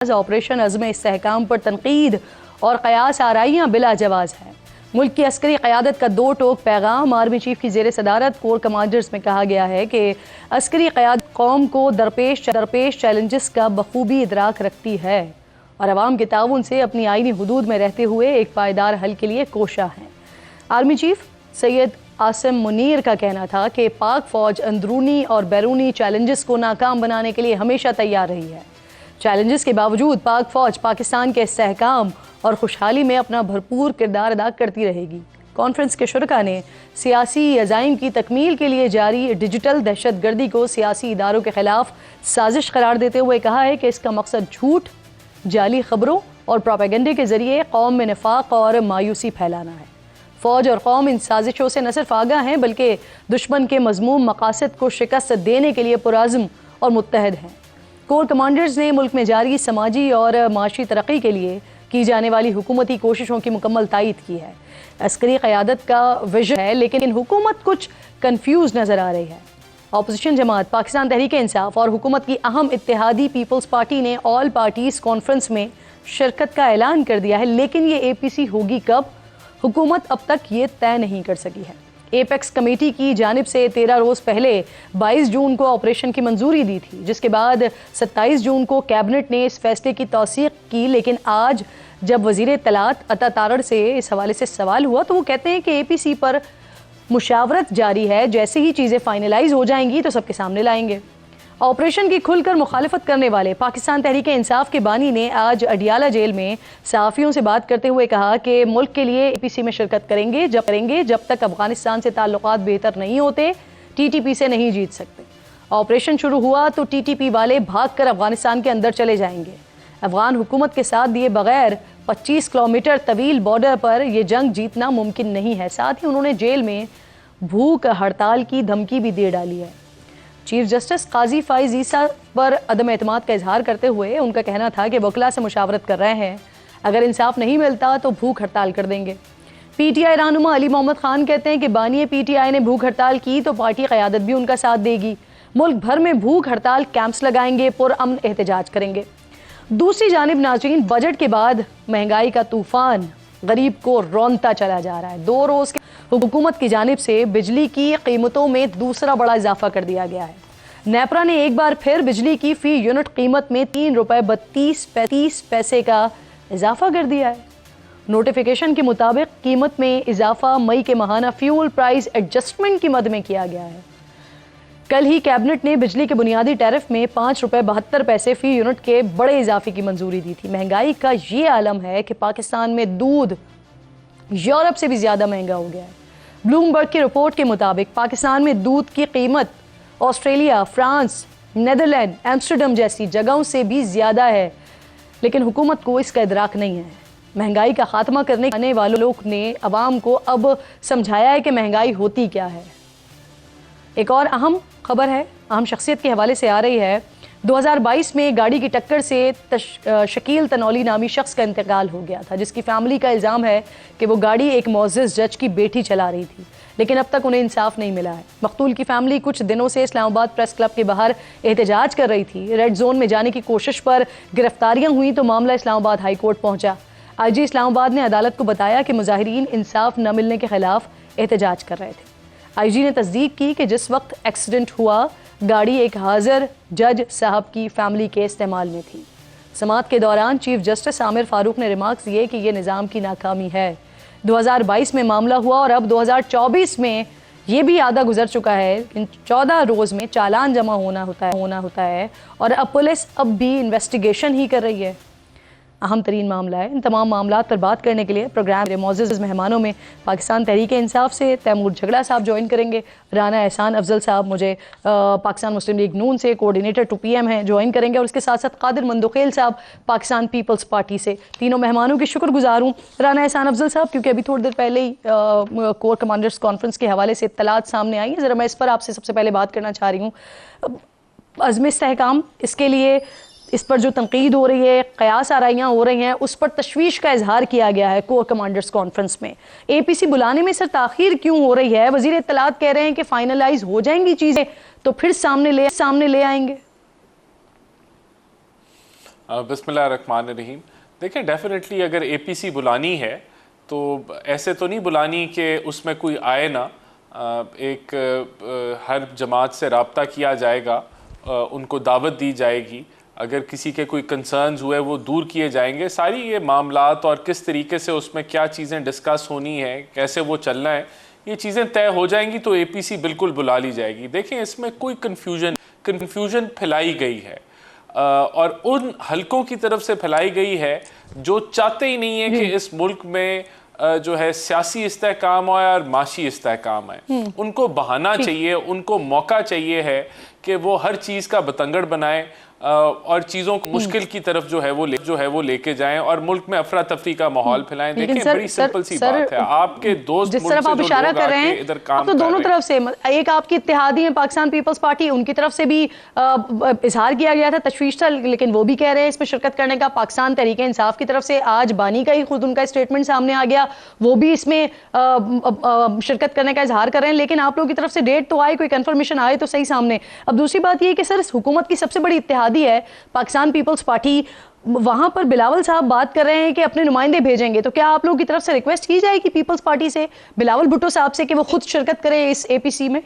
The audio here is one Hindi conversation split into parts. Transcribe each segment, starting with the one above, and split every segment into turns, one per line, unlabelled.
ऑपरेशन अज़्म इस्तेहकाम पर तनकीद और क़यास आराइयाँ बिला जवाज़ है। मुल्क की अस्करी क़यादत का दो टोक पैगाम आर्मी चीफ की ज़ेर सदारत कोर कमांडर्स में कहा गया है कि अस्करी क़यादत कौम को दरपेश चैलेंजेस का बखूबी इदराक रखती है और अवाम के ताउन से अपनी आईनी हुदूद में रहते हुए एक पायदार हल के लिए कोशा है। आर्मी चीफ सैयद आसिम मुनीर का कहना था कि पाक फ़ौज अंदरूनी और बैरूनी चैलेंजेस को नाकाम बनाने के लिए हमेशा तैयार रही है। चैलेंजेस के बावजूद पाक फ़ौज पाकिस्तान के इस्तेहकाम और खुशहाली में अपना भरपूर किरदार अदा करती रहेगी। कॉन्फ्रेंस के शुरका ने सियासी अज़ाइम की तकमील के लिए जारी डिजिटल दहशत गर्दी को सियासी इदारों के खिलाफ साजिश करार देते हुए कहा है कि इसका मकसद झूठ, जाली खबरों और प्रोपेगेंडे के जरिए कौम में निफाक और मायूसी फैलाना है। फ़ौज और कौम इन साजिशों से न सिर्फ आगाह हैं बल्कि दुश्मन के मज़मूम मकासद को शिकस्त देने के लिए पुरअज़्म और मुत्तहद हैं। कोर कमांडर्स ने मुल्क में जारी समाजी और माशी तरक्की के लिए की जाने वाली हुकूमती कोशिशों की मुकम्मल तायीद की है। अस्करी क़यादत का विजन है लेकिन हुकूमत कुछ कन्फ्यूज नज़र आ रही है। अपोजिशन जमात पाकिस्तान तहरीक इंसाफ और हुकूमत की अहम इत्तेहादी पीपल्स पार्टी ने ऑल पार्टीज़ कॉन्फ्रेंस में शिरकत का ऐलान कर दिया है, लेकिन ये APC होगी कब, हुकूमत अब तक ये तय नहीं कर सकी है। एपेक्स कमेटी की जानिब से 13 रोज़ पहले 22 जून को ऑपरेशन की मंजूरी दी थी, जिसके बाद 27 जून को कैबिनेट ने इस फैसले की तौसीक की। लेकिन आज जब वज़ीर इत्तलात अता तारड़ से इस हवाले से सवाल हुआ तो वो कहते हैं कि APC पर मुशावरत जारी है, जैसे ही चीज़ें फाइनलाइज हो जाएंगी तो सबके सामने लाएंगे। ऑपरेशन की खुलकर मुखालिफत करने वाले पाकिस्तान तहरीक इंसाफ के बानी ने आज अडियाला जेल में सहाफ़ियों से बात करते हुए कहा कि मुल्क के लिए APC में शिरकत करेंगे जब तक अफगानिस्तान से ताल्लुकात बेहतर नहीं होते, TTP से नहीं जीत सकते। ऑपरेशन शुरू हुआ तो TTP वाले भाग कर अफगानिस्तान के अंदर चले जाएंगे। अफगान हुकूमत के साथ दिए बगैर 25 किलोमीटर तवील बॉर्डर पर यह जंग जीतना मुमकिन नहीं है। साथ ही उन्होंने जेल में भूख हड़ताल की धमकी भी दे डाली है। चीफ जस्टिस काजी फाइज ईसा पर अदम एतमाद का इजहार करते हुए उनका कहना था कि वकला से मुशावरत कर रहे हैं, अगर इंसाफ नहीं मिलता तो भूख हड़ताल कर देंगे। PTI रहनुमा अली मोहम्मद खान कहते हैं कि बानी PTI ने भूख हड़ताल की तो पार्टी क़यादत भी उनका साथ देगी। मुल्क भर में भूख हड़ताल कैंप्स लगाएंगे, पुरअमन एहतजाज करेंगे। दूसरी जानिब नाज़रीन, बजट के बाद महंगाई का तूफान गरीब को रौंदता चला जा रहा है। 2 रोज़ के हुकूमत की जानिब से बिजली की कीमतों में दूसरा बड़ा इजाफा कर दिया गया है। नेपरा ने एक बार फिर बिजली की फ़ी यूनिट कीमत में ₹3.32 का इजाफा कर दिया है। नोटिफिकेशन के मुताबिक कीमत में इजाफा मई के माहाना फ्यूल प्राइस एडजस्टमेंट की मद में किया गया है। कल ही कैबिनेट ने बिजली के बुनियादी टैरिफ में ₹5.72 फ़ी यूनिट के बड़े इजाफे की मंजूरी दी थी। महंगाई का ये आलम है कि पाकिस्तान में दूध यूरोप से भी ज़्यादा महंगा हो गया है। ब्लूमबर्ग की रिपोर्ट के मुताबिक पाकिस्तान में दूध की कीमत ऑस्ट्रेलिया, फ्रांस, नेदरलैंड, एम्स्टर्डम जैसी जगहों से भी ज़्यादा है, लेकिन हुकूमत को इसका इदराक नहीं है। महंगाई का खात्मा करने वालों लोग ने अवाम को अब समझाया है कि महंगाई होती क्या है। एक और अहम खबर है, अहम शख्सियत के हवाले से आ रही है। 2022 में गाड़ी की टक्कर से शकील तनौली नामी शख्स का इंतकाल हो गया था, जिसकी फैमिली का इल्ज़ाम है कि वो गाड़ी एक मुअज़्ज़ज़ जज की बेटी चला रही थी, लेकिन अब तक उन्हें इंसाफ नहीं मिला है। मकतूल की फैमिली कुछ दिनों से इस्लामाबाद प्रेस क्लब के बाहर एहतजाज कर रही थी। रेड जोन में जाने की कोशिश पर गिरफ्तारियां हुई तो मामला इस्लामाबाद हाई कोर्ट पहुंचा। IG इस्लामाबाद ने अदालत को बताया कि मुजाहिरीन इंसाफ न मिलने के खिलाफ एहतजाज कर रहे थे। IG ने तस्दीक की कि जिस वक्त एक्सीडेंट हुआ गाड़ी एक हाजिर जज साहब की फैमिली के इस्तेमाल में थी। समाअत के दौरान चीफ जस्टिस आमिर फारूक ने रिमार्क्स दिए कि यह निज़ाम की नाकामी है। 2022 में मामला हुआ और अब 2024 में ये भी आधा गुजर चुका है। इन 14 रोज़ में चालान जमा होना होता है और अब पुलिस अब भी इन्वेस्टिगेशन ही कर रही है। अहम तरीन मामला है। इन तमाम मामलात पर बात करने के लिए प्रोग्राम के मौजूद मेहमानों में पाकिस्तान तहरीक इंसाफ से तैमूर झगड़ा साहब ज्वाइन करेंगे, राना एहसान अफजल साहब मुझे पाकिस्तान मुस्लिम लीग नून से कोऑर्डिनेटर 2PM हैं ज्वाइन करेंगे, और इसके साथ साथ कादिर मंदुखेल साहब पाकिस्तान पीपल्स पार्टी से। तीनों मेहमानों की शुक्रगुजार हूँ। राना एहसान अफजल साहब, क्योंकि अभी थोड़ी देर पहले ही कोर कमांडर्स कॉन्फ्रेंस के हवाले से इत्तलात सामने आई है, ज़रा मैं इस पर आपसे सबसे पहले बात करना चाह रही हूँ। अज़्म इस्तेहकाम, इसके लिए इस पर जो तनकीद हो रही है, क़यास आराइयाँ हो रही हैं, उस पर तशवीश का इजहार किया गया है कोर कमांडर्स कॉन्फ्रेंस में। APC बुलाने में सर ताख़ीर क्यों हो रही है? वज़ीर इत्तलात कह रहे हैं कि फाइनलाइज हो जाएंगी चीज़ें तो फिर सामने ले आएंगे।
बिस्मिल्लाहिर्रहमानिर्रहीम। देखें, डेफिनेटली अगर APC बुलानी है तो ऐसे तो नहीं बुलानी कि उसमें कोई आए ना। हर जमात से रब्ता किया जाएगा, उनको दावत दी जाएगी, अगर किसी के कोई कंसर्न्स हुए वो दूर किए जाएंगे। सारी ये मामलात और किस तरीके से उसमें क्या चीज़ें डिस्कस होनी है, कैसे वो चलना है, ये चीज़ें तय हो जाएंगी तो APC बिल्कुल बुला ली जाएगी। देखें, इसमें कोई कन्फ्यूजन फैलाई गई है और उन हलकों की तरफ से फैलाई गई है जो चाहते ही नहीं है कि इस मुल्क में जो है सियासी इस्तेहकाम आए और माशी इस्तेहकाम आए। उनको बहाना चाहिए, उनको मौका चाहिए है कि वो हर चीज़ का बतंगड़ बनाए और चीज़ों को मुश्किल की तरफ जो है वो लेके जाएं और मुल्क में अफरा तफरी का माहौल फैलाएं। देखें, बड़ी सिंपल सी बात है, आपके दोस्त
जिस तरफ आप इशारा कर रहे हैं
इधर काम
तो दोनों तरफ से, एक आपकी इत्तेहादी है पाकिस्तान पीपल्स पार्टी, उनकी तरफ से भी इजहार किया गया था, तशवीश था, लेकिन वो भी कह रहे हैं इसमें शिरकत करने का। पाकिस्तान तहरीक इंसाफ की तरफ से आज बानी का ही खुद उनका स्टेटमेंट सामने आ गया, वो भी इसमें शिरकत करने का इजहार कर रहे हैं। लेकिन आप लोगों की तरफ से डेट तो आए, कोई कंफर्मेशन आए तो सही सामने। अब दूसरी बात ये कि सर, हुकूमत की सबसे बड़ी इत्तेहादी है पाकिस्तान पीपल्स पार्टी, वहां पर बिलावल साहब बात कर रहे हैं कि अपने नुमाइंदे भेजेंगे, तो क्या आप लोगों की तरफ से रिक्वेस्ट की जाएगी पीपल्स पार्टी से, बिलावल भुट्टो साहब से, कि वो खुद शिरकत करें इस APC में?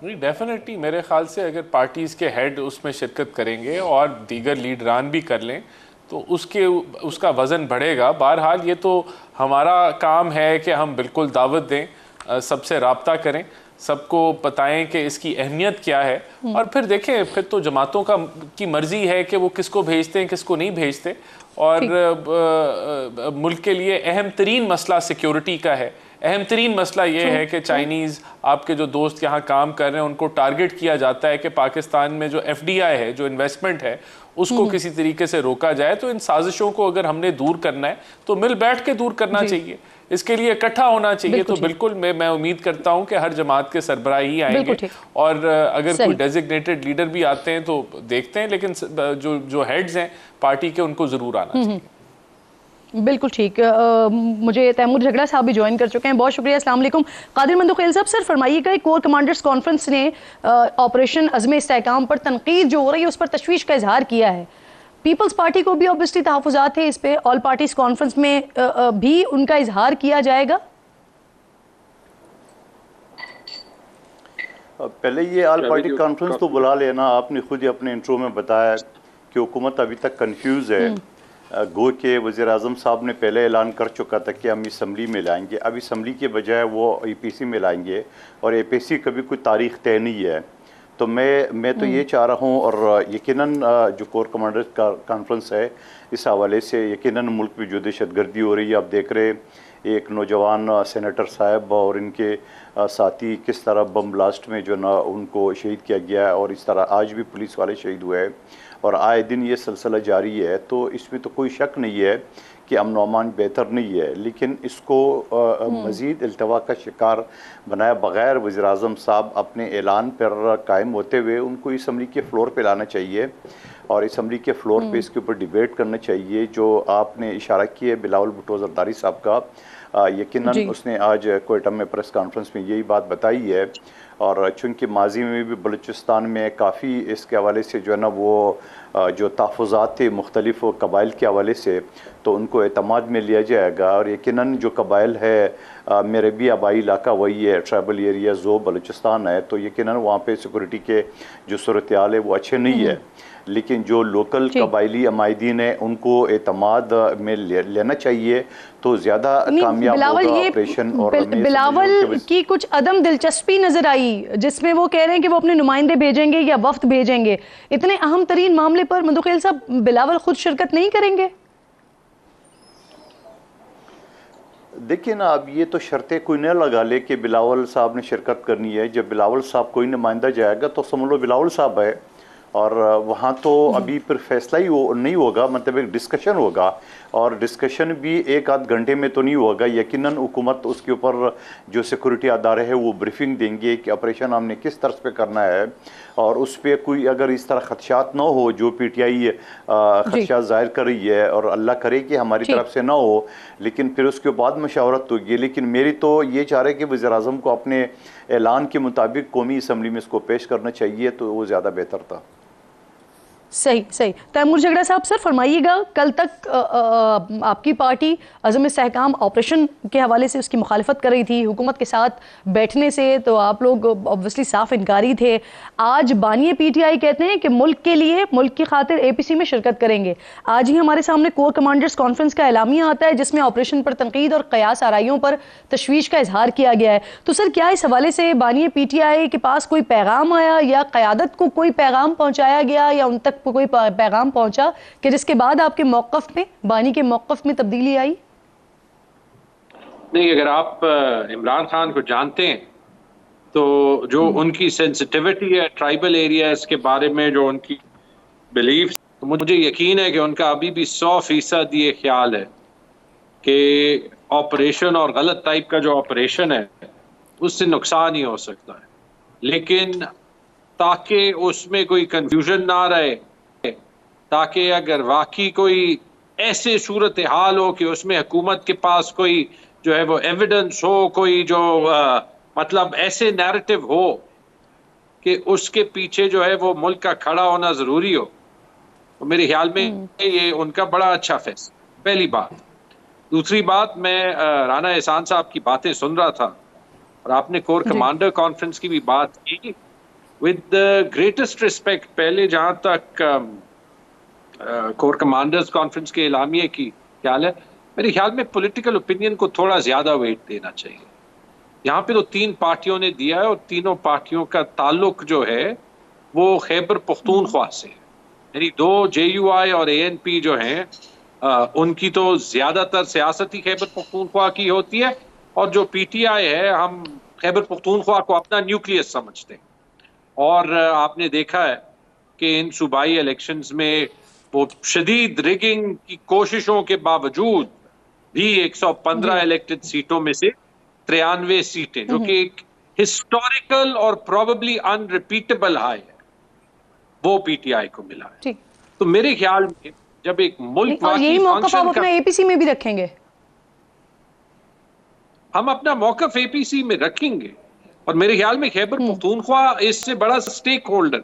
नहीं, डेफिनेटली मेरे ख्याल से अगर पार्टीज़ के हेड उसमें शिरकत करेंगे और दीगर लीडरान भी कर लें तो उसका वज़न बढ़ेगा। बहरहाल ये तो हमारा काम है कि हम बिल्कुल दावत दें, सबसे रब्ता करें, सबको बताएं कि इसकी अहमियत क्या है और फिर देखें, फिर तो जमातों की मर्ज़ी है कि वो किसको भेजते हैं, किसको नहीं भेजते। और मुल्क के लिए अहम तरीन मसला सिक्योरिटी का है। अहम तरीन मसला ये है कि चाइनीज़ आपके जो दोस्त यहाँ काम कर रहे हैं उनको टारगेट किया जाता है कि पाकिस्तान में जो FDI है, जो इन्वेस्टमेंट है, उसको किसी तरीके से रोका जाए। तो इन साजिशों को अगर हमने दूर करना है तो मिल बैठ के दूर करना चाहिए, इसके लिए इकट्ठा होना चाहिए। तो बिल्कुल मैं उम्मीद करता हूं कि हर जमात के सरबराह ही आएंगे और अगर कोई डेजिग्नेटेड लीडर भी आते हैं तो देखते हैं, लेकिन जो हेड्स हैं पार्टी के, उनको जरूर आना चाहिए।
बिल्कुल ठीक। मुझे तैमूर झगड़ा साहब भी ज्वाइन कर चुके हैं, बहुत शुक्रिया। अस्सलाम वालेकुम। कादिर मंदुखेल साहब, सर फरमाइएगा, कोर कमांडर्स कॉन्फ्रेंस ने ऑपरेशन अज़्म इस्तेहकाम पर तनकीद जो हो रही है उस पर तशवीश का इजहार किया है। पीपल्स पार्टी को भी ऑब्वियसली तहफ़्फ़ुज़ात है इस पे, ऑल पार्टीज कॉन्फ्रेंस में भी उनका इजहार किया जाएगा?
पहले ये ऑल पार्टी कॉन्फ्रेंस तो बुला लेना, आपने खुद ही अपने इंट्रो में बताया कि हुकूमत अभी तक कंफ्यूज है। गो के वज़ीर आज़म साहब ने पहले ऐलान कर चुका था कि हम असम्बली में लाएंगे, अब असम्बली के बजाय वो APC में लाएंगे और APC कभी कोई तारीख तय नहीं है। तो मैं तो ये चाह रहा हूँ, और यकीनन जो कोर कमांडर का कॉन्फ्रेंस है इस हवाले से यकीनन मुल्क में जो दहशतगर्दी हो रही है, आप देख रहे एक नौजवान सेनेटर साहब और इनके साथी किस तरह बम ब्लास्ट में जो ना उनको शहीद किया गया है, और इस तरह आज भी पुलिस वाले शहीद हुए हैं और आए दिन ये सिलसिला जारी है। तो इसमें तो कोई शक नहीं है कि अमन-ओ-अमान बेहतर नहीं है, लेकिन इसको मज़ीद इल्तवा का शिकार बनाया बग़ैर वज़ीर आज़म साहब अपने ऐलान पर कायम होते हुए उनको असम्बली के फ्लोर पे लाना चाहिए और असम्बली के फ्लोर पे इसके ऊपर डिबेट करना चाहिए। जो आपने इशारा किया है बिलावल भुट्टो ज़रदारी साहब का, यकीनन उसने आज कोयटा में प्रेस कॉन्फ्रेंस में यही बात बताई है। और चूँकि माजी में भी बलूचिस्तान में काफ़ी इसके हवाले से जो है ना वो जो तहफ़्फ़ुज़ात थे मुख्तलिफ़ कबाइल के हवाले से, तो उनको एतमाद में लिया जाएगा। और यकीनन जो कबाइल है मेरे भी आबाई इलाका वही है, ट्राइबल एरिया जो बलूचिस्तान है, तो यकीनन वहाँ पे सिक्योरिटी के जो सूरत हाल है वो अच्छे नहीं है, लेकिन जो लोकल कबाइली अमायदीन है उनको एतमाद में लेना चाहिए तो ज़्यादा कामयाब होगा ऑपरेशन। और
बिलावल की कुछ अदम दिलचस्पी नजर आई जिसमें वो कह रहे हैं कि वो अपने नुमाइंदे भेजेंगे या वफ्द भेजेंगे। इतने अहम तरीन मामले पर मंदुखेल साहब बिलावल खुद शिरकत नहीं करेंगे?
देखिए ना, अब ये तो शर्तें कोई न लगा ले कि बिलावल साहब ने शिरकत करनी है। जब बिलावल साहब कोई नुमाइंदा जाएगा तो समझ लो बिलावल साहब है, और वहाँ तो अभी फिर फैसला ही नहीं होगा, मतलब एक डिस्कशन होगा, और डिस्कशन भी एक आध घंटे में तो नहीं होगा। यकीनन हुकूमत उसके ऊपर जो सिक्योरिटी अदारे हैं वो ब्रीफिंग देंगे कि ऑपरेशन हमने किस तर्ज पे करना है, और उस पर कोई अगर इस तरह खदशात ना हो जो PTI खदशात जाहिर कर रही है, और अल्लाह करे कि हमारी तरफ से ना हो, लेकिन फिर उसके बाद मशावरत होगी। लेकिन मेरी तो ये चाह रहे कि वज़ीर आज़म को अपने ऐलान के मुताबिक कौमी असम्बली में इसको पेश करना चाहिए, तो वो ज़्यादा बेहतर था।
सही सही। तैमूर झगड़ा साहब, सर फरमाइएगा, कल तक आपकी पार्टी अज़म इस्तेहकाम ऑपरेशन के हवाले से उसकी मुखालफत कर रही थी, हुकूमत के साथ बैठने से तो आप लोग ऑब्वियसली साफ इनकारी थे। आज बानी पीटीआई कहते हैं कि मुल्क के लिए, मुल्क की खातिर एपीसी में शिरकत करेंगे। आज ही हमारे सामने कोर कमांडर्स कॉन्फ्रेंस का एलामिया आता है जिसमें ऑपरेशन पर तनकीद और कयास आराइयों पर तशवीश का इजहार किया गया है। तो सर क्या इस हवाले से बानी पीटीआई के पास कोई पैगाम आया या क़यादत को कोई पैगाम पहुँचाया गया या उन तक कोई पैगाम पहुंचा कि जिसके बाद आपके मौक़िफ़ में, बानी के मौक़िफ़ में तब्दीली आई?
नहीं, अगर आप इमरान खान को जानते हैं तो जो उनकी सेंसिटिविटी है ट्राइबल एरियाज के बारे में, जो उनकी बिलीफ, तो मुझे यकीन है कि उनका अभी भी 100% ये ख्याल है कि ऑपरेशन और गलत टाइप का जो ऑपरेशन है उससे नुकसान ही हो सकता है, लेकिन ताकि उसमें कोई कंफ्यूजन ना रहे, ताकि अगर वाकई कोई ऐसे सूरत हाल हो कि उसमें हुकूमत के पास कोई जो है वो एविडेंस हो, कोई जो मतलब ऐसे नैरेटिव हो कि उसके पीछे जो है वो मुल्क का खड़ा होना ज़रूरी हो, तो मेरे ख्याल में ये उनका बड़ा अच्छा फैसला, पहली बात। दूसरी बात, मैं राना एहसान साहब की बातें सुन रहा था और आपने कोर कमांडर कॉन्फ्रेंस की भी बात की। विद द ग्रेटेस्ट रिस्पेक्ट, पहले जहाँ तक कोर कमांडर्स कॉन्फ्रेंस के एलामिये की ख्याल है, मेरे ख्याल में पॉलिटिकल ओपिनियन को थोड़ा ज़्यादा वेट देना चाहिए। यहाँ पे तो 3 पार्टियों ने दिया है और तीनों पार्टियों का ताल्लुक जो है वो खैबर पख्तूनख्वा से है, यानी 2 JUI और ANP जो हैं उनकी तो ज़्यादातर सियासती खैबर पख्तूनख्वा की होती है, और जो PTI है, हम खैबर पख्तूनख्वा को अपना न्यूक्लियस समझते हैं। और आपने देखा है कि इन सूबाई इलेक्शंस में वो शदीद रिगिंग की कोशिशों के बावजूद भी 115 इलेक्टेड सीटों में से 93 सीटें, जो कि एक हिस्टोरिकल और प्रोबेबली अनरिपीटेबल हाई है, वो PTI को मिला है। तो मेरे ख्याल में जब एक मुल्क
और यही मौक़िफ़ आप अपना APC में भी रखेंगे?
हम अपना मौक़िफ़ APC में रखेंगे, और मेरे ख्याल में खैबर पख्तूनख्वा इससे बड़ा स्टेक होल्डर